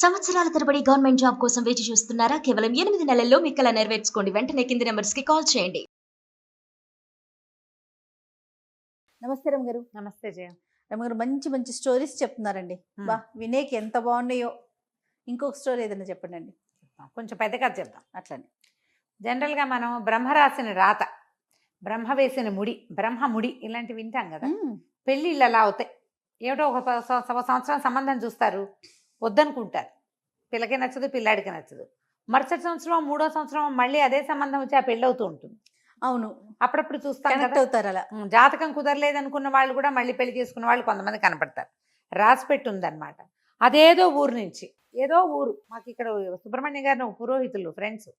సంవత్సరాల తరబడి government job కోసం వేచి చూస్తున్నారా? కేవలం 8 నెలల్లో మీ కల నెరవేర్చుకోండి. వెంటనే కింది నంబర్స్‌కి కాల్ చేయండి. నమస్తే రమగారు. నమస్తే జయ. రమగారు మంచి మంచి స్టోరీస్ చెప్తున్నారండి. బా వినేకి ఎంత బాగున్నాయో. ఇంకొక స్టోరీ ఏదైనా చెప్పండి. కొంచెం పెద్ద కథ చెప్దాం. అట్లనే జనరల్గా మనం బ్రహ్మ రాసిన రాత, బ్రహ్మ వేసిన ముడి, బ్రహ్మ ముడి ఇలాంటివి వింటాం కదా. పెళ్ళిళ్ళు అలా అవుతాయి. ఏమిటో ఒక సంవత్సరం సంబంధం చూస్తారు, వద్దనుకుంటారు. పిల్లకి నచ్చదు, పిల్లాడికి నచ్చదు. మరుసటి సంవత్సరం, మూడో సంవత్సరం మళ్ళీ అదే సంబంధం వచ్చి ఆ పెళ్ళి అవుతూ ఉంటుంది. అవును, అప్పుడప్పుడు చూస్తాం కనెక్ట్ కదా. అవుతారు అలా. జాతకం కుదరలేదు అనుకున్న వాళ్ళు కూడా మళ్ళీ పెళ్లి చేసుకున్న వాళ్ళు కొంతమంది కనపడతారు. రాసి పెట్టి ఉందన్నమాట. అదేదో ఊరు నుంచి, ఏదో ఊరు, మాకు ఇక్కడ సుబ్రహ్మణ్య గారిని ఒక పురోహితులు ఫ్రెండ్స్,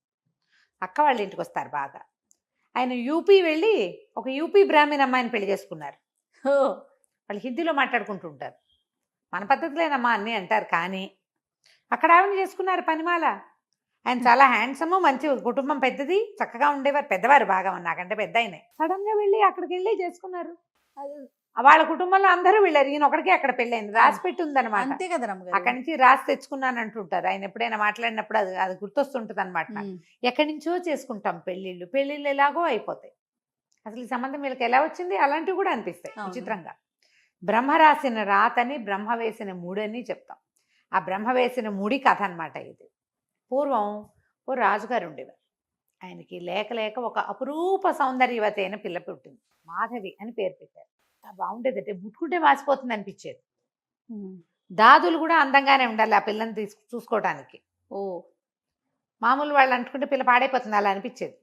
అక్క వాళ్ళ ఇంటికి వస్తారు బాగా. ఆయన యూపీ వెళ్ళి ఒక యూపీ బ్రాహ్మణ అమ్మాయిని పెళ్లి చేసుకున్నారు. వాళ్ళు హిందీలో మాట్లాడుకుంటూ ఉంటారు. మన పద్ధతిలేనమ్మా అన్నీ అంటారు, కానీ అక్కడ ఆవిడ చేసుకున్నారు పనిమాల. ఆయన చాలా హ్యాండ్సమ్, మంచి కుటుంబం, పెద్దది, చక్కగా ఉండేవారు, పెద్దవారు బాగా, నాకంటే పెద్ద ఆయనే. సడన్ గా వెళ్ళి అక్కడికి వెళ్ళి చేసుకున్నారు. వాళ్ళ కుటుంబంలో అందరూ వెళ్ళారు, ఈయన ఒకడికే అక్కడ పెళ్ళైంది. రాసి పెట్టి ఉందన్నమాట. అంతే కదా రమగారు. అక్కడి నుంచి రాసి తెచ్చుకున్నాను అంటుంటారు ఆయన. ఎప్పుడైనా మాట్లాడినప్పుడు అది అది గుర్తొస్తుంటుంది అనమాట. ఎక్కడి నుంచో చేసుకుంటాం పెళ్ళిళ్ళు. పెళ్ళిళ్ళు ఎలాగో అయిపోతాయి. అసలు ఈ సంబంధం వీళ్ళకి ఎలా వచ్చింది అలాంటివి కూడా అనిపిస్తాయి విచిత్రంగా. బ్రహ్మ రాసిన రాతని, బ్రహ్మ వేసిన మూడని చెప్తాం. ఆ బ్రహ్మ వేసిన ముడి కథ అనమాట ఇది. పూర్వం ఓ రాజుగారు ఉండేవారు. ఆయనకి లేక లేక ఒక అపురూప సౌందర్యవతి అయిన పిల్ల పుట్టింది. మాధవి అని పేరు పెట్టారు. బాగుండేది, అంటే ముట్టుకుంటే వాసిపోతుంది అనిపించేది. దాదులు కూడా అందంగానే ఉండాలి ఆ పిల్లని చూసుకోవటానికి. మామూలు వాళ్ళు అంటుకుంటే పిల్ల పాడైపోతుంది అలా అనిపించేది.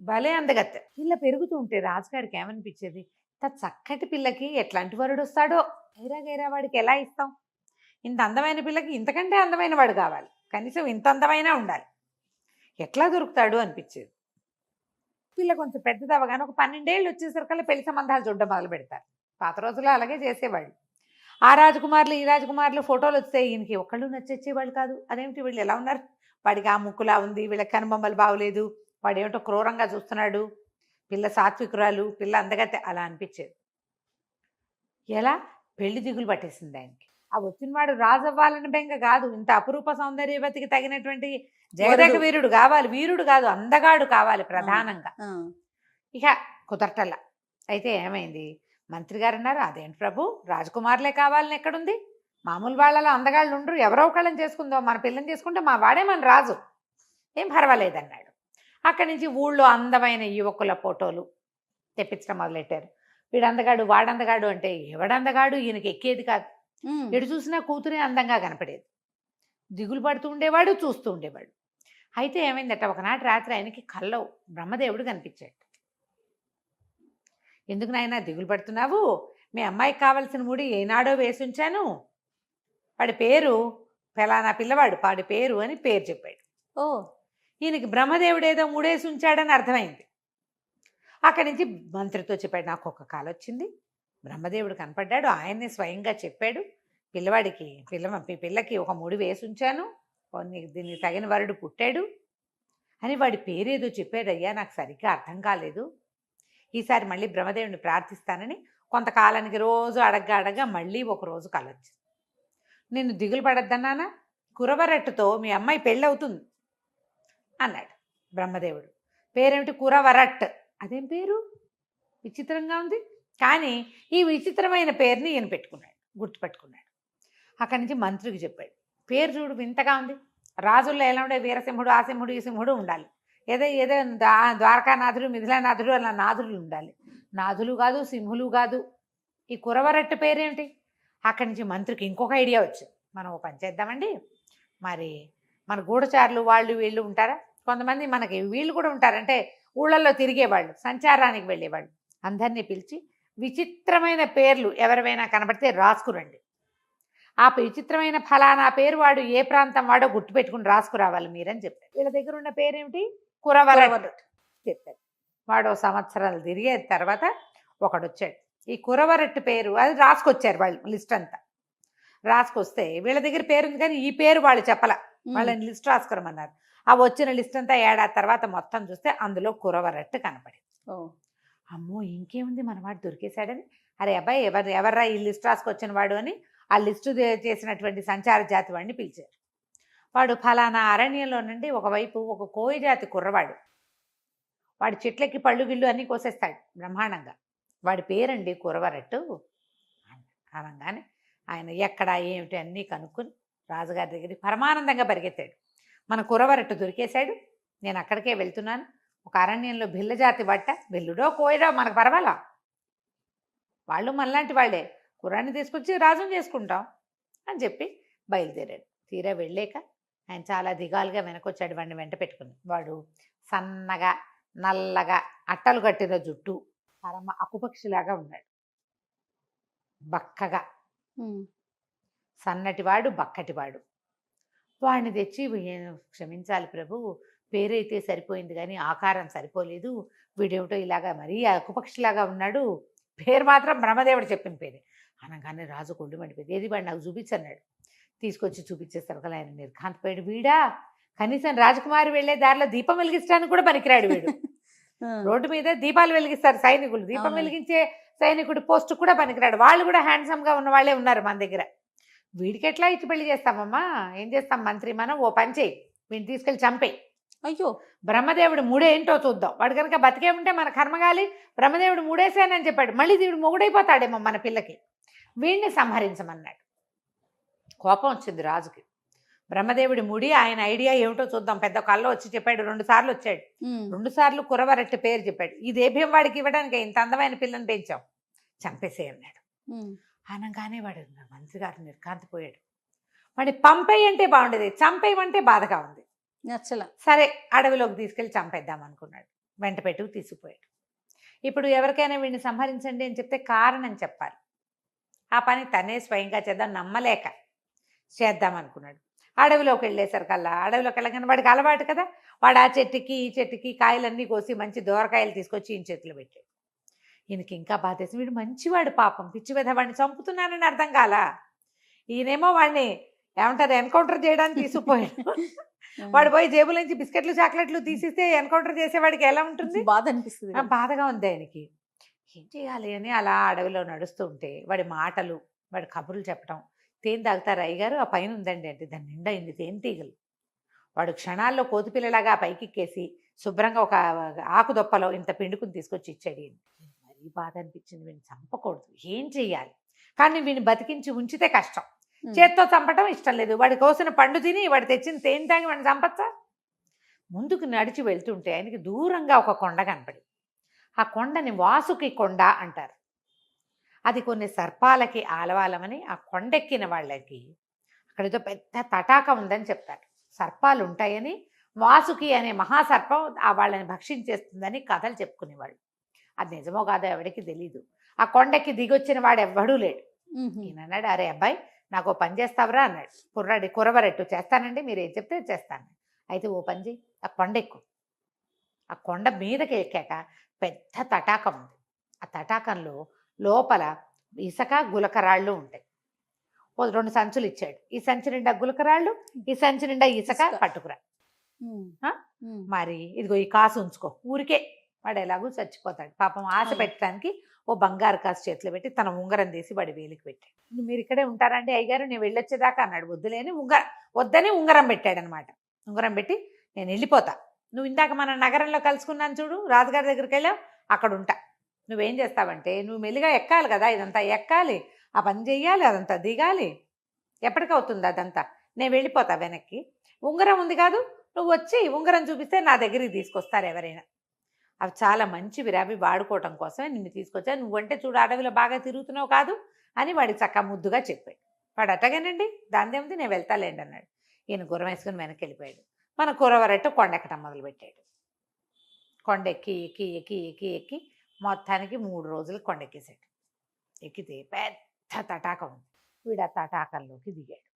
భలే అందగత్తె. పిల్ల పెరుగుతూ ఉంటే రాజుగారికి ఏమనిపించేది, చక్కటి పిల్లకి ఎట్లాంటి వరుడు వస్తాడో, గైరా గైరా వాడికి ఎలా ఇస్తాం, ఇంత అందమైన పిల్లకి ఇంతకంటే అందమైన వాడు కావాలి, కనీసం ఇంత అందమైనా ఉండాలి, ఎట్లా దొరుకుతాడు అనిపించేది. పిల్ల కొంచెం పెద్దది అవగానే ఒక 12 ఏళ్ళు వచ్చేసరికల్లా పెళ్లి సంబంధాలు చూడడం మొదలు పెడతారు. పాత రోజుల్లో అలాగే చేసేవాళ్ళు. ఆ రాజకుమారులు ఈ రాజకుమారులు ఫోటోలు వస్తే ఈయనకి ఒక్కళ్ళు నచ్చేవాళ్ళు కాదు. అదేమిటి వీళ్ళు ఎలా ఉన్నారు, వాడికి ఆ ముక్కులా ఉంది, వీళ్ళకి కనుబొమ్మలు బాగోలేదు, వాడు ఏమిటో క్రూరంగా చూస్తున్నాడు, పిల్ల సాత్వికురాలు, పిల్ల అందగతే, అలా అనిపించేది. ఎలా పెళ్లి దిగులు పట్టేసింది ఆయనకి. ఆ వచ్చినవాడు రాజు అవ్వాలని బెంగ కాదు, ఇంత అపురూప సౌందర్యవతికి తగినటువంటి జగదేక వీరుడు కావాలి, వీరుడు కాదు అందగాడు కావాలి ప్రధానంగా. ఇక కుదరటల్లా. అయితే ఏమైంది, మంత్రి గారు అన్నారు, అదేంటి ప్రభు, రాజకుమారులే కావాలని ఎక్కడుంది, మామూలు వాళ్ళలో అందగాళ్ళు ఉండరు, ఎవరో ఒకళ్ళని చేసుకుందాం, మన పిల్లని చేసుకుంటే మా వాడే మన రాజు, ఏం పర్వాలేదన్నాడు. అక్కడి నుంచి ఊళ్ళో అందమైన యువకుల ఫోటోలు తెప్పించడం మొదలెట్టారు. వీడు అందగాడు, వాడందగాడు అంటే ఎవడందగాడు, ఈయనకి ఎక్కేది కాదు. ఎటు చూసినా కూతురే అందంగా కనపడేది. దిగులు పడుతూ ఉండేవాడు, చూస్తూ ఉండేవాడు. అయితే ఏమైందట, ఒకనాటి రాత్రి ఆయనకి కల్లో బ్రహ్మదేవుడు కనిపించాడు. ఎందుకు నాయనా దిగులు పడుతున్నావు, మీ అమ్మాయికి కావలసిన ముడి ఏనాడో వేసి ఉంచాను, వాడి పేరు ఫలానా పిల్లవాడు, వాడి పేరు అని పేరు చెప్పాడు. ఈయనకి బ్రహ్మదేవుడు ఏదో ముడేసి ఉంచాడని అర్థమైంది. అక్కడి నుంచి మంత్రితో చెప్పాడు, నాకు ఒక కాలు వచ్చింది, బ్రహ్మదేవుడు కనపడ్డాడు, ఆయన్నే స్వయంగా చెప్పాడు, పిల్లకి ఒక ముడి వేసి ఉంచాను, దీనికి తగిన వరుడు పుట్టాడు అని వాడి పేరేదో చెప్పాడయ్యా, నాకు సరిగ్గా అర్థం కాలేదు, ఈసారి మళ్ళీ బ్రహ్మదేవుడిని ప్రార్థిస్తానని కొంతకాలానికి రోజు అడగ్గా మళ్ళీ ఒకరోజు కలొచ్చింది. నిన్ను దిగులు పడద్దన్నానా, కురవరట్టుతో మీ అమ్మాయి పెళ్ళవుతుంది అన్నాడు బ్రహ్మదేవుడు. పేరేమిటి, కురవరట్. అదేం పేరు, విచిత్రంగా ఉంది. కానీ ఈ విచిత్రమైన పేరుని ఈయన పెట్టుకున్నాడు, గుర్తుపెట్టుకున్నాడు. అక్కడి నుంచి మంత్రికి చెప్పాడు, పేరు చూడు వింతగా ఉంది, రాజుల్లో ఎలా ఉండే, వీరసింహుడు, ఆ సింహుడు, ఈ సింహుడు ఉండాలి, ఏదో ద్వారకానాథుడు, మిథిలానాథుడు అలా నాథులు ఉండాలి, నాథులు కాదు, సింహులు కాదు, ఈ కురవరట్టు పేరేమిటి. అక్కడి నుంచి మంత్రికి ఇంకొక ఐడియా వచ్చింది, మనం ఓ పని చేద్దామండి, మరి మన గూఢచారులు వాళ్ళు వీళ్ళు ఉంటారా, కొంతమంది మనకి వీళ్ళు కూడా ఉంటారంటే ఊళ్ళల్లో తిరిగేవాళ్ళు, సంచారానికి వెళ్ళేవాళ్ళు, అందరినీ పిలిచి విచిత్రమైన పేర్లు ఎవరివైనా కనబడితే రాసుకురండి, ఆ విచిత్రమైన ఫలానా పేరు వాడు ఏ ప్రాంతం వాడో గుర్తుపెట్టుకుని రాసుకురావాలి మీరని చెప్పారు. వీళ్ళ దగ్గర ఉన్న పేరేమిటి, కురవరట్ చెప్పారు. వాడు సంవత్సరాలు తిరిగే తర్వాత ఒకడు వచ్చాడు, ఈ కురవరట్టు పేరు అది రాసుకొచ్చారు వాళ్ళు, లిస్ట్ అంతా రాసుకొస్తే వీళ్ళ దగ్గర పేరు ఉంది కానీ ఈ పేరు వాళ్ళు చెప్పల, వాళ్ళని లిస్ట్ రాసుకురమన్నారు. ఆ వచ్చిన లిస్ట్ అంతా ఏడాది తర్వాత మొత్తం చూస్తే అందులో కురవరట్టు కనపడింది. అమ్మో ఇంకేముంది, మనవాడు దొరికేశాడని, అరే అబ్బాయి ఎవర్రా ఈ లిస్ట్ రాసుకొచ్చిన వాడు అని ఆ లిస్టు చేసినటువంటి సంచార జాతి వాడిని పిలిచారు. వాడు ఫలానా అరణ్యంలో నుండి ఒకవైపు ఒక కోయి జాతి కుర్రవాడు, వాడి చెట్లకి పళ్ళు గిళ్ళు అన్నీ కోసేస్తాడు బ్రహ్మాండంగా. వాడి పేరండి కురవరట్టు అనగానే ఆయన ఎక్కడ ఏమిటి అన్నీ కనుక్కొని రాజుగారి దగ్గరికి పరమానందంగా పరిగెత్తాడు. మన కురవరట్టు దొరికేశాడు, నేను అక్కడికే వెళ్తున్నాను, ఒక అరణ్యంలో భిల్ల జాతి బట్ట, బిల్లుడో కోయడో మనకు పర్వాలా, వాళ్ళు మనలాంటి వాళ్ళే, కుర్రాన్ని తీసుకొచ్చి రాజుని చేసుకుంటాం అని చెప్పి బయలుదేరాడు. తీరా వెళ్ళాక ఆయన చాలా దిగాలుగా వెనకొచ్చాడు వాడిని వెంట పెట్టుకుని. వాడు సన్నగా నల్లగా అట్టలు కట్టిన జుట్టు, పరమ అకుపక్షిలాగా ఉన్నాడు, బక్కగా సన్నటివాడు బక్కటివాడు. వాడిని తెచ్చి క్షమించాలి ప్రభు, పేరైతే సరిపోయింది కానీ ఆకారం సరిపోలేదు, వీడేమిటో ఇలాగా మరీ అకుపక్షిలాగా ఉన్నాడు, పేరు మాత్రం బ్రహ్మదేవుడు చెప్పిన పేరే అనగానే రాజు కొళ్ళు మండిపోయింది. ఏది వాడు నాకు చూపించన్నాడు. తీసుకొచ్చి చూపించేస్తారు కదా, ఆయన నిర్ఘాంతపోయాడు. వీడా కనీసం రాజకుమారి వెళ్ళే దారిలో దీపం వెలిగించడానికి కూడా పనికిరాడు వీడు. రోడ్డు మీద దీపాలు వెలిగిస్తారు సైనికులు, దీపం వెలిగించే సైనికుడు పోస్ట్ కూడా పనికిరాడు. వాళ్ళు కూడా హ్యాండ్సమ్గా ఉన్న వాళ్ళే ఉన్నారు మన దగ్గర. వీడికి ఎట్లా ఇచ్చి పెళ్లి చేస్తామమ్మా, ఏం చేస్తాం మంత్రి, మనం ఓ పని చేయి, వీడిని తీసుకెళ్ళి చంపేయి. అయ్యో, బ్రహ్మదేవుడు మూడేంటో చూద్దాం, వాడు కనుక బతికే ఉంటే మన కర్మగాలి, బ్రహ్మదేవుడు మూడేసానని చెప్పాడు, మళ్ళీ దేవుడు మొగుడైపోతాడేమో మన పిల్లకి, వీడిని సంహరించమన్నాడు. కోపం వచ్చింది రాజుకి. బ్రహ్మదేవుడి ముడి ఆయన ఐడియా ఏమిటో చూద్దాం, పెద్ద కల్లో వచ్చి చెప్పాడు. 2 సార్లు వచ్చాడు, 2 సార్లు కురవరట్టి పేరు చెప్పాడు. ఈ దేభ్యం వాడికి ఇవ్వడానికి ఇంత అందమైన పిల్లని పెంచాం, చంపేసే అన్నాడు. అనగానే వాడు మంత్రి గారు నిర్కాంతిపోయాడు. వాడి పంపేయి అంటే బాగుండేది, చంపేయమంటే బాధగా ఉంది, నచ్చల. సరే అడవిలోకి తీసుకెళ్ళి చంపేద్దాం అనుకున్నాడు. వెంట పెట్టుకు తీసుకుపోయాడు. ఇప్పుడు ఎవరికైనా వీడిని సంహరించండి అని చెప్తే కారణం చెప్పాలి. ఆ పని తనే స్వయంగా చేద్దాం నమ్మలేక చేద్దాం అనుకున్నాడు. అడవిలోకి వెళ్ళేసరికల్లా, అడవిలోకి వెళ్ళగానే వాడికి అలవాటు కదా, వాడు ఆ చెట్టుకి ఈ చెట్టుకి కాయలన్నీ కోసి మంచి దోరకాయలు తీసుకొచ్చి ఈయన చేతిలో పెట్టాడు. ఈయనకి ఇంకా బాధేసి, వీడు మంచివాడు పాపం, పిచ్చి మీద వాడిని చంపుతున్నానని అర్థం కాల. ఈయనేమో వాడిని ఏమంటారు ఎన్కౌంటర్ చేయడానికి తీసుకుపోయాడు. వాడు పోయి జేబుల నుంచి బిస్కెట్లు చాక్లెట్లు తీసిస్తే ఎన్కౌంటర్ చేసేవాడికి ఎలా ఉంటుంది, బాధ అనిపిస్తుంది. బాధగా ఉంది ఆయనకి. ఏం చేయాలి అని అలా అడవిలో నడుస్తూ ఉంటే వాడి మాటలు, వాడి కబుర్లు చెప్పడం, తేనె తాగుతారు అయ్యగారు, ఆ పైన ఉందండి అంటే దాని నిండా ఇన్ని తేనె తీగలు. వాడు క్షణాల్లో కోతిపిల్లలాగా పైకెక్కేసి శుభ్రంగా ఒక ఆకుదొప్పలో ఇంత పిండుకుని తీసుకొచ్చి ఇచ్చాడు. మరీ బాధ అనిపించింది, వీడిని చంపకూడదు, ఏం చెయ్యాలి, కానీ వీడిని బతికించి ఉంచితే కష్టం, చేత్తో చంపటం ఇష్టం లేదు. వాడి కోసిన పండు తిని వాడు తెచ్చిన తేనె తాగి వాడిని చంపచ్చా. ముందుకు నడిచి వెళ్తుంటే ఆయనకి దూరంగా ఒక కొండ కనపడి, ఆ కొండని వాసుకి కొండ అంటారు. అది కొన్ని సర్పాలకి ఆలవాలమని ఆ కొండెక్కిన వాళ్ళకి అక్కడితో పెద్ద తటాక ఉందని చెప్తారు. సర్పాలు ఉంటాయని, వాసుకి అనే మహాసర్పం ఆ వాళ్ళని భక్షించేస్తుందని కథలు చెప్పుకునేవాళ్ళు. అది నిజమో కాదో ఎవడికి తెలీదు. ఆ కొండకి దిగొచ్చిన వాడు ఎవ్వడూ లేడు. ఈయన అన్నాడు, అరే అబ్బాయి నాకు ఓ పని చేస్తావరా అన్నాడు. కురవరెట్టు చేస్తానండి, మీరు ఏం చెప్తే చేస్తాను. అయితే ఓ పని చేయి, ఆ కొండ ఎక్కు. ఆ కొండ మీదకి ఎక్కాక పెద్ద తటాకం ఉంది. ఆ తటాకంలో లోపల ఇసుక గులకరాళ్ళు ఉంటాయి. 2 సంచులు ఇచ్చాడు. ఈ సంచి నిండా గులకరాళ్ళు, ఈ సంచి నిండా ఇసుక పట్టుకురా. మరి ఇదిగో ఈ కాసు ఉంచుకో, ఊరికే వాడు ఎలాగూ చచ్చిపోతాడు పాపం, ఆశ పెట్టడానికి ఓ బంగారు కాసు చేతిలో పెట్టి తన ఉంగరం తీసి వాడి వేలికి పెట్టాడు. మీరు ఇక్కడే ఉంటారండి అయ్యగారు, నేను వెళ్ళొచ్చేదాకా అన్నాడు. వద్దులేని వద్దని ఉంగరం పెట్టాడనమాట. ఉంగరం పెట్టి నేను వెళ్ళిపోతా, నువ్వు ఇందాక మన నగరంలో కలుసుకున్నాను చూడు, రాజుగారి దగ్గరికి వెళ్ళావు, అక్కడ ఉంటా. నువ్వేం చేస్తావంటే నువ్వు మెల్లిగా ఎక్కాలి కదా, ఇదంతా ఎక్కాలి, ఆ పని చెయ్యాలి, అదంతా దిగాలి, ఎప్పటికవుతుంది అదంతా. నేను వెళ్ళిపోతా వెనక్కి, ఉంగరం ఉంది కాదు, నువ్వు వచ్చి ఉంగరం చూపిస్తే నా దగ్గరికి తీసుకొస్తారు ఎవరైనా. అవి చాలా మంచివి, అవి వాడుకోవటం కోసమే నిన్ను తీసుకొచ్చా, నువ్వంటే చూడు అడవిలో బాగా తిరుగుతున్నావు కాదు అని వాడికి చక్క ముద్దుగా చెప్పాడు. వాడు అట్టగానండి దాందేముంది, నేను వెళ్తాలేండి అన్నాడు. ఈయన గుర్రం వేసుకుని వెనక్కి వెళ్ళిపోయాడు. మన కురవరట్టు కొండెక్కటం మొదలుపెట్టాడు. కొండెక్కి ఎక్కి ఎక్కి ఎక్కి ఎక్కి మొత్తానికి 3 రోజులు కొండెక్కేశాడు. ఎక్కితే పెద్ద తటాకం ఉంది. వీడు ఆ తటాకంలోకి దిగాడు.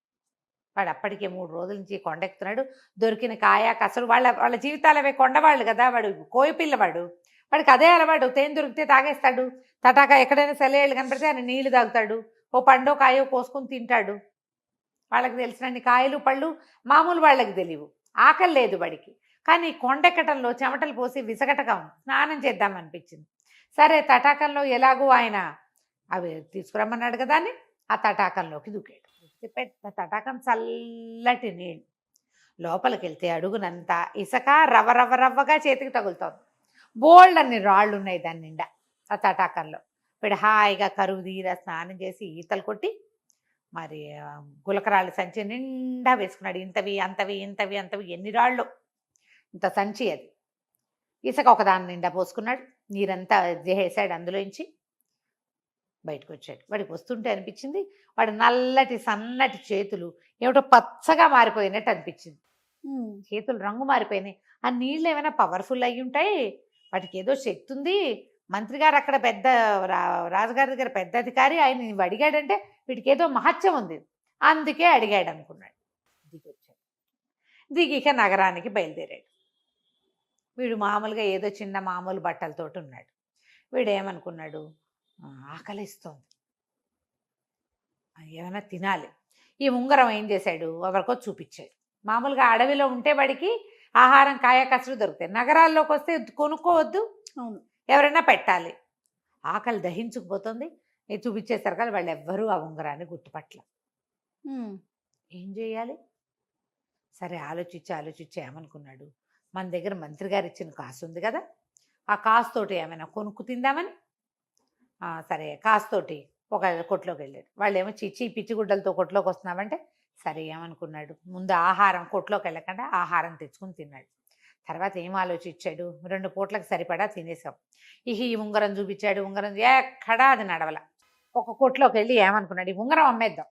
వాడు అప్పటికే 3 రోజుల నుంచి కొండెక్కుతున్నాడు. దొరికిన కాయ కసరు, వాళ్ళ జీవితాలు అవే, కొండవాళ్ళు కదా, వాడు కోయపిల్లవాడు, వాడికి అదే అలవాటు. తేనె దొరికితే తాగేస్తాడు, తటాక ఎక్కడైనా సెలయేళ్ళు కనపడితే ఆయన నీళ్లు తాగుతాడు, ఓ పండో కాయో కోసుకొని తింటాడు. వాళ్ళకి తెలిసినన్ని కాయలు పళ్ళు మామూలు వాళ్ళకి తెలియవు. ఆకలి లేదు వాడికి, కానీ కొండెక్కటంలో చెమటలు పోసి విసగటగా స్నానం చేద్దామనిపించింది. సరే తటాకంలో ఎలాగో ఆయన అవి తీసుకురమ్మన్నాడు కదా అని ఆ తటాకంలోకి దూకాడు. పెద్ద తటాకం, చల్లటి నీళ్ళు, లోపలికి వెళ్తే అడుగునంతా ఇసుక రవ్వ రవ్వ రవ్వగా చేతికి తగులుతోంది. బోల్డ్ అన్ని రాళ్ళు ఉన్నాయి దాని నిండా ఆ తటాకంలో. వీడు హాయిగా కరువు తీరా స్నానం చేసి ఈతలు కొట్టి మరి గులకరాళ్ళు సంచి నిండా వేసుకున్నాడు. ఇంతవి అంతవి ఇంతవి అంతవి ఎన్ని రాళ్ళు, ఇంత సంచి అది. ఇసుక ఒకదాని నిండా పోసుకున్నాడు, నీరంతా చేసాడు, అందులోంచి బయటకు వచ్చాడు. వాడికి వస్తుంటే అనిపించింది వాడు నల్లటి సన్నటి చేతులు ఏమిటో పచ్చగా మారిపోయినట్టు అనిపించింది. చేతులు రంగు మారిపోయినాయి. ఆ నీళ్ళు ఏమైనా పవర్ఫుల్ అయ్యి ఉంటాయి, వాటికి ఏదో శక్తి ఉంది. మంత్రి గారు అక్కడ పెద్ద రాజుగారి దగ్గర పెద్ద అధికారి, ఆయన ఇవి అడిగాడంటే వీడికి ఏదో మహత్యం ఉంది, అందుకే అడిగాడు అనుకున్నాడు. దిగొచ్చాడు. దిగిక నగరానికి బయలుదేరాడు. వీడు మామూలుగా ఏదో చిన్న మామూలు బట్టలతోటి ఉన్నాడు. వీడు ఏమనుకున్నాడు, ఆకలిస్తోంది, ఏమైనా తినాలి. ఈ ఉంగరం ఏం చేశాడు, ఎవరికో చూపించాడు. మామూలుగా అడవిలో ఉంటే వాడికి ఆహారం కాయ కసులు దొరుకుతాయి, నగరాల్లోకి వస్తే కొనుక్కోవద్దు, ఎవరైనా పెట్టాలి. ఆకలి దహించుకుపోతుంది. ఇది చూపించేసరికి కదా వాళ్ళు ఎవ్వరూ ఆ ఉంగరాన్ని గుర్తుపట్ల. ఏం చేయాలి, సరే ఆలోచించి ఏమనుకున్నాడు, మన దగ్గర మంత్రి గారు ఇచ్చిన కాసు ఉంది కదా, ఆ కాసుతోటి ఏమైనా కొనుక్కు తిందామని సరే కాసుతోటి ఒక కొట్లోకి వెళ్ళాడు. వాళ్ళు ఏమో చిచ్చి పిచ్చిగుడ్డలతో కొట్లోకి వస్తున్నామంటే సరే ఏమనుకున్నాడు, ముందు ఆహారం కొట్లోకి వెళ్ళకుండా ఆహారం తెచ్చుకుని తిన్నాడు. తర్వాత ఏం ఆలోచించాడు, 2 పూట్లకు సరిపడా తినేసాం. ఈ ఉంగరం చూపించాడు. ఉంగరం ఎక్కడా అది నడవల. ఒక కొట్లోకి వెళ్ళి ఏమనుకున్నాడు, ఈ ఉంగరం అమ్మేద్దాం,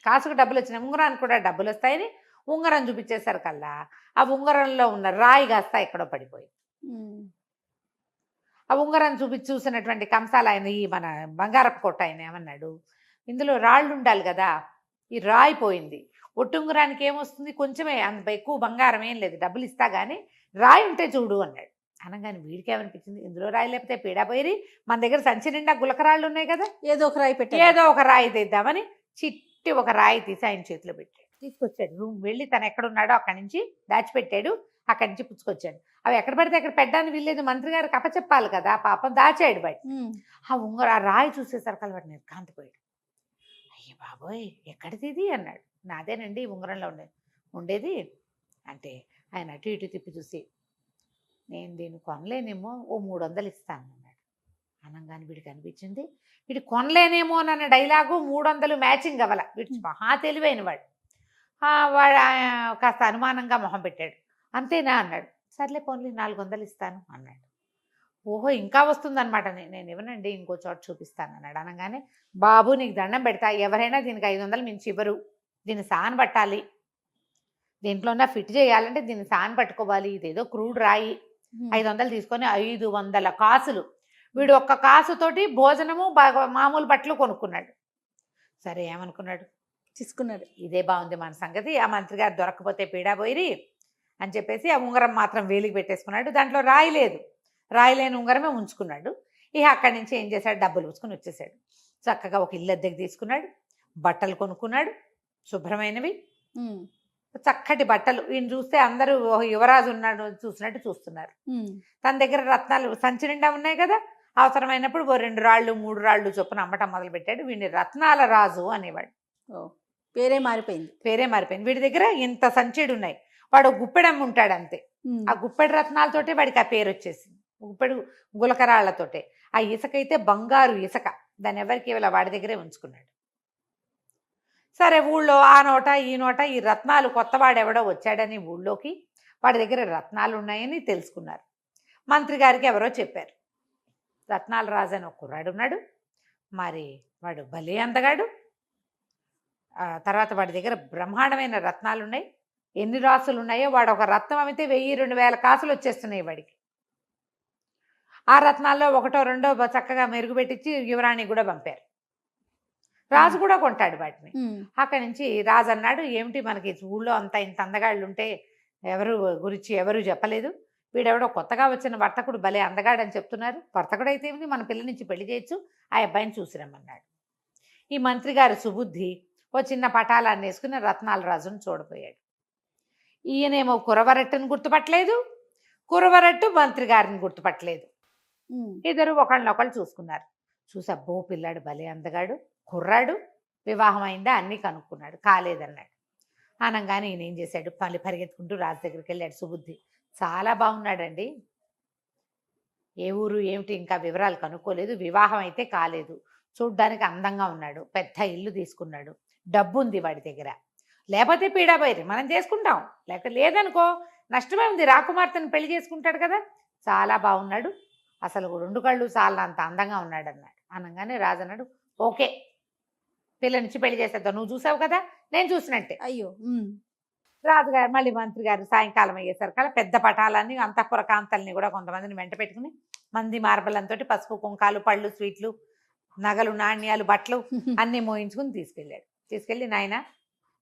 కాసుకు డబ్బులు వచ్చినాయి, ఉంగరానికి కూడా డబ్బులు వస్తాయని ఉంగరం చూపించేసరికల్లా ఆ ఉంగరంలో ఉన్న రాయి కాస్త ఎక్కడో పడిపోయింది. ఆ ఉంగరం చూసినటువంటి కంసాల ఆయన, ఈ మన బంగారపు కొట్ట ఆయన ఏమన్నాడు, ఇందులో రాళ్ళు ఉండాలి కదా, ఈ రాయి పోయింది, ఒట్టుంగరానికి ఏమొస్తుంది, కొంచెమే, అంత ఎక్కువ బంగారం ఏం లేదు, డబ్బులు ఇస్తా కానీ రాయి ఉంటే చూడు అన్నాడు. అనగానే వీడికి ఏమనిపించింది, ఇందులో రాయి లేకపోతే పీడా పోయి మన దగ్గర సంచి నిండా గులకరాళ్ళు ఉన్నాయి కదా, ఏదో ఒక రాయి పెట్టి ఏదో ఒక రాయి తెద్దామని చిట్టి ఒక రాయి తీసి ఆయన చేతిలో పెట్టాడు. తీసుకొచ్చాడు. రూమ్ వెళ్ళి తను ఎక్కడున్నాడో అక్కడి నుంచి దాచిపెట్టాడు. అక్కడి నుంచి పుచ్చుకొచ్చాడు. అవి ఎక్కడ పడితే అక్కడ పెట్టడానికి వీల్లేదు, మంత్రి గారికి అప్పచెప్పాలి కదా, పాపం దాచాడు బయట. ఆ రాయి చూసేసరికి వాడు నిర్కాంతిపోయాడు. అయ్య బాబోయ్ ఎక్కడిది ఇది అన్నాడు. నాదేనండి ఉంగరంలో ఉండేది అంటే ఆయన అటు ఇటు తిప్పి చూసి, నేను దీన్ని కొనలేనేమో, ఓ 300 ఇస్తాను అన్నాడు. అనగానే వీడికి అనిపించింది వీడు కొనలేనేమో అన్న డైలాగు 300 మ్యాచింగ్ అవ్వాల. వీడు మహా తెలివైన వాడు. వాడు కాస్త అనుమానంగా మొహం పెట్టాడు. అంతేనా అన్నాడు. సర్లే పోన్లే 400 ఇస్తాను అన్నాడు. ఓహో ఇంకా వస్తుందన్నమాట, నేను ఇవ్వనండి, ఇంకో చోట చూపిస్తాను అన్నాడు. అనగానే బాబు నీకు దండం పెడతా, ఎవరైనా దీనికి 500 మించి ఇవ్వరు, దీన్ని సాన్ పట్టాలి, దీంట్లోనే ఫిట్ చేయాలంటే దీన్ని సాన్ పట్టుకోవాలి, ఇదేదో క్రూడ్ రాయి, 500 తీసుకొని 500 కాసులు. వీడు ఒక్క కాసుతోటి భోజనము మామూలు బట్టలు కొనుక్కున్నాడు. సరే ఏమనుకున్నాడు, తీసుకున్నాడు, ఇదే బాగుంది మన సంగతి, ఆ మంత్రి గారు దొరకపోతే పీడా పోయి అని చెప్పేసి ఆ ఉంగరం మాత్రం వేలికి పెట్టేసుకున్నాడు. దాంట్లో రాయి లేదు, రాయి లేని ఉంగరమే ఉంచుకున్నాడు. ఇక అక్కడి నుంచి ఏం చేశాడు, డబ్బులు పూసుకొని వచ్చేసాడు. చక్కగా ఒక ఇల్లు అద్దెకి తీసుకున్నాడు, బట్టలు కొనుక్కున్నాడు, శుభ్రమైనవి చక్కటి బట్టలు. ఈయన చూస్తే అందరూ యువరాజు ఉన్నాడు చూసినట్టు చూస్తున్నారు. తన దగ్గర రత్నాలు సంచి నిండా ఉన్నాయి కదా, అవసరమైనప్పుడు 2 రాళ్ళు 3 రాళ్ళు చొప్పున అమ్మటం మొదలు పెట్టాడు. వీడిని రత్నాల రాజు అనేవాడు. పేరే మారిపోయింది. వీడి దగ్గర ఇంత సంచిడు ఉన్నాయి, వాడు గుప్పెడమ్మ ఉంటాడు అంతే. ఆ గుప్పెడు రత్నాలతోటే వాడికి ఆ పేరు వచ్చేసింది, గుప్పెడు గులకరాళ్లతోటే. ఆ ఇసుక అయితే బంగారు ఇసుక, దాన్ని ఎవరికి ఇవ్వాల, వాడి దగ్గరే ఉంచుకున్నాడు. సరే ఊళ్ళో ఆ నోట ఈ నోట ఈ రత్నాలు, కొత్తవాడెవడో వచ్చాడని ఊళ్ళోకి, వాడి దగ్గర రత్నాలు ఉన్నాయని తెలుసుకున్నారు. మంత్రి గారికి ఎవరో చెప్పారు, రత్నాల రాజు అని ఒక కుర్రాడు ఉన్నాడు, మరి వాడు భలే అందగాడు, తర్వాత వాడి దగ్గర బ్రహ్మాండమైన రత్నాలు ఉన్నాయి, ఎన్ని రాసులు ఉన్నాయో, వాడు ఒక రత్నం అమితే 1000-2000 కాసులు వచ్చేస్తున్నాయి వాడికి. ఆ రత్నాల్లో 1-2 చక్కగా మెరుగు పెట్టించి యువరాణి కూడా పంపారు. రాజు కూడా కొంటాడు వాటిని. అక్కడి నుంచి రాజు అన్నాడు, ఏమిటి మనకి ఊళ్ళో అంతా ఇంత అందగాళ్ళు ఉంటే ఎవరు గురించి ఎవరు చెప్పలేదు, వీడెవడో కొత్తగా వచ్చిన వర్తకుడు భలే అందగాడని చెప్తున్నారు, వర్తకుడు అయితే ఏమిటి, మన పిల్ల నుంచి పెళ్లి చేయొచ్చు, ఆ అబ్బాయిని చూసిరమ్మన్నాడు. ఈ మంత్రి గారి సుబుద్ధి ఓ చిన్న పటాలాన్ని వేసుకుని రత్నాల రాజును చూడపోయాడు. ఈయనేమో కురవరట్టును గుర్తుపట్టలేదు, కురవరట్టు మంత్రి గారిని గుర్తుపట్టలేదు. ఇద్దరు ఒకళ్ళనొకళ్ళు చూసుకున్నారు. చూసి అబ్బో పిల్లాడు భలే అందగాడు, కుర్రాడు, వివాహం అయిందా అన్నీ కనుక్కున్నాడు, కాలేదన్నాడు. అనగానే ఈయన ఏం చేశాడు, మళ్ళీ పరిగెత్తుకుంటూ రాజు దగ్గరికి వెళ్ళాడు. సుబుద్ధి చాలా బాగున్నాడండి, ఏ ఊరు ఏమిటి ఇంకా వివరాలు కనుక్కోలేదు, వివాహం అయితే కాలేదు, చూడ్డానికి అందంగా ఉన్నాడు, పెద్ద ఇల్లు తీసుకున్నాడు, డబ్బు ఉంది వాడి దగ్గర, లేకపోతే పీడాబైరి మనం చేసుకుంటాం, లేదనుకో నష్టమే ఉంది, రాకుమార్తెను పెళ్లి చేసుకుంటాడు కదా, చాలా బాగున్నాడు, అసలు 2 కళ్ళు చాలా అంత అందంగా ఉన్నాడు అన్నాడు. అనగానే రాజు అన్నాడు, ఓకే పిల్లనిచ్చి పెళ్లి చేసేద్దాం, నువ్వు చూసావు కదా నేను చూసినట్టే. అయ్యో రాజుగారు మళ్ళీ మంత్రి గారు సాయంకాలం అయ్యేసరికల్లా పెద్ద పటాలన్నీ అంతఃపుర కాంతల్ని కూడా కొంతమందిని వెంట పెట్టుకుని మంది మార్బలంతో పసుపు కుంకాలు పళ్ళు స్వీట్లు నగలు నాణ్యాలు బట్టలు అన్నీ మోయించుకుని తీసుకెళ్ళి నాయన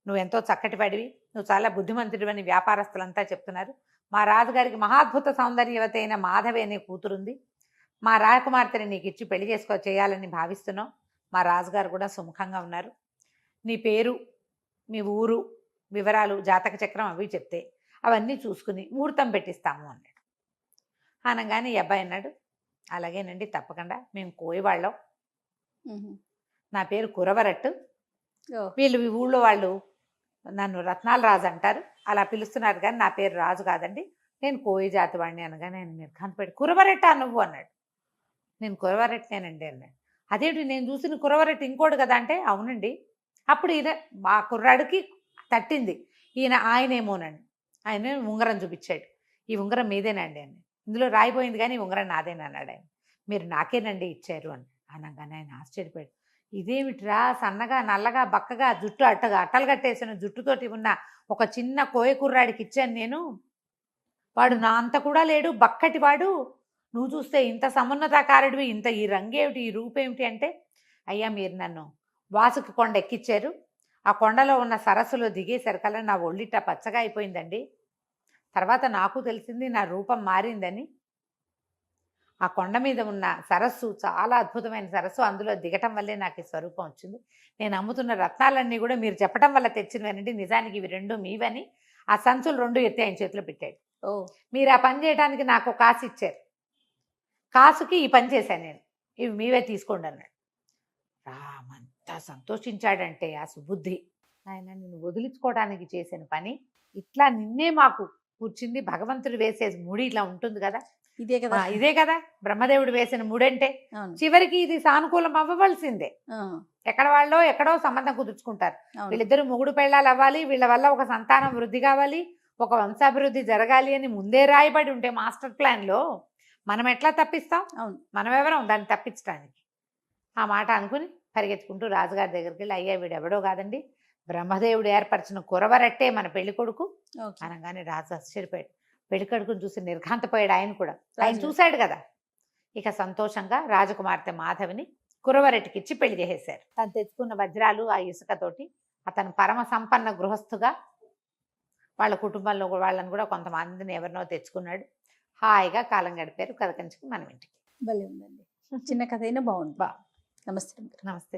నువ్వు ఎంతో చక్కటి పడివి, నువ్వు చాలా బుద్ధిమంతుడు అని వ్యాపారస్తులంతా చెప్తున్నారు, మా రాజుగారికి మహాద్భుత సౌందర్యవతి అయిన మాధవి అనే కూతురుంది, మా రాకుమార్తెని నీకు ఇచ్చి పెళ్లి చేయాలని భావిస్తున్నాం, మా రాజుగారు కూడా సుముఖంగా ఉన్నారు, నీ పేరు మీ ఊరు వివరాలు జాతక చక్రం అవి చెప్తే అవన్నీ చూసుకుని ముహూర్తం పెట్టిస్తాము అన్నాడు. అనగానే ఈ అబ్బాయి అన్నాడు, అలాగేనండి తప్పకుండా, మేము కోయవాళ్ళం, నా పేరు కురవరట్టు, వీళ్ళు ఈ ఊళ్ళో వాళ్ళు నన్ను రత్నాల రాజు అంటారు, అలా పిలుస్తున్నారు కానీ నా పేరు రాజు కాదండి, నేను కోయి జాతి వాడిని. అనగానే ఆయన నిర్ఘాంతపడి కురవరెట్టా నువ్వు అన్నాడు. నేను కురవరెట్టేనండి అన్నాడు. అదేంటి నేను చూసిన కురవరెట్టు ఇంకోటి కదా అంటే, అవునండి. అప్పుడు ఈయన మా కుర్రాడికి తట్టింది, ఆయనేమోనండి, ఆయన ఉంగరం చూపించాడు, ఈ ఉంగరం మీదేనండి అని, ఇందులో రాయిపోయింది కానీ ఈ ఉంగరం నాదేనన్నాడు ఆయన. మీరు నాకేనండి ఇచ్చారు అని. అనగానే ఆయన ఆశ్చర్యపోయాడు, ఇదేమిట్రా సన్నగా నల్లగా బక్కగా జుట్టు అట్టలు కట్టేసిన జుట్టుతోటి ఉన్న ఒక చిన్న కోయ కుర్రాడికి ఇచ్చాను నేను, వాడు నా అంత కూడా లేడు, బక్కటి వాడు, నువ్వు చూస్తే ఇంత సమున్నతాకారుడివి, ఇంత ఈ రంగేమిటి ఈ రూపేమిటి అంటే, అయ్యా మీరు నన్ను వాసుకి కొండ ఎక్కిచ్చారు, ఆ కొండలో ఉన్న సరస్సులో దిగేసరికల్లా నా ఒళ్ళిట పచ్చగా అయిపోయిందండి, తర్వాత నాకు తెలిసింది నా రూపం మారిందని, ఆ కొండ మీద ఉన్న సరస్సు చాలా అద్భుతమైన సరస్సు, అందులో దిగటం వల్లే నాకు ఈ స్వరూపం వచ్చింది, నేను అమ్ముతున్న రత్నాలన్నీ కూడా మీరు చెప్పడం వల్ల తెచ్చినవనండి, నిజానికి ఇవి 2 మీవని ఆ సంచులు 2 ఎత్తి ఆయన చేతిలో పెట్టాడు. మీరు ఆ పని చేయడానికి నాకు కాసు ఇచ్చారు, కాసుకి ఈ పని చేశాను నేను, ఇవి మీవే తీసుకోండి అన్నాడు. రామంతా సంతోషించాడంటే ఆ సుబుద్ధి, ఆయన నిన్ను వదిలించుకోవడానికి చేసిన పని ఇట్లా నిన్నే మాకు కూర్చుంది, భగవంతుడు వేసే ముడి ఇట్లా ఉంటుంది కదా, ఇదే కదా బ్రహ్మదేవుడు వేసిన ముడంటే, చివరికి ఇది సానుకూలం అవ్వవలసిందే, ఎక్కడ వాళ్ళో ఎక్కడో సంబంధం కుదుర్చుకుంటారు, వీళ్ళిద్దరు మొగుడు పెళ్ళాలు అవ్వాలి, వీళ్ళ వల్ల ఒక సంతానం వృద్ధి కావాలి, ఒక వంశాభివృద్ధి జరగాలి అని ముందే రాయబడి ఉంటే మాస్టర్ ప్లాన్ లో మనం ఎట్లా తప్పిస్తాం, మనం ఎవరం దాన్ని తప్పించడానికి. ఆ మాట అనుకుని పరిగెత్తుకుంటూ రాజుగారి దగ్గరికి వెళ్ళి, అయ్యా వీడెవడో కాదండి, బ్రహ్మదేవుడు ఏర్పరిచిన కురవరట్టే మన పెళ్లి కొడుకు అనగానే రాజు ఆశ్చర్యపోయాడు. పెళ్లి కొడుకుని చూసి నిర్ఘాంతపోయాడు ఆయన కూడా, ఆయన చూశాడు కదా. ఇక సంతోషంగా రాజకుమార్తె మాధవిని కురవరెట్టికి ఇచ్చి పెళ్లి చేసేశారు. తను తెచ్చుకున్న వజ్రాలు ఆ ఇసుకతోటి అతను పరమ సంపన్న గృహస్థుగా వాళ్ళ కుటుంబంలో వాళ్ళని కూడా కొంతమందిని ఎవరినో తెచ్చుకున్నాడు, హాయిగా కాలం గడిపారు. కథ కంచుకు మనం ఇంటికి. భలే ఉందండి, చిన్న కథ అయినా బాగుంది. నమస్తే. నమస్తే.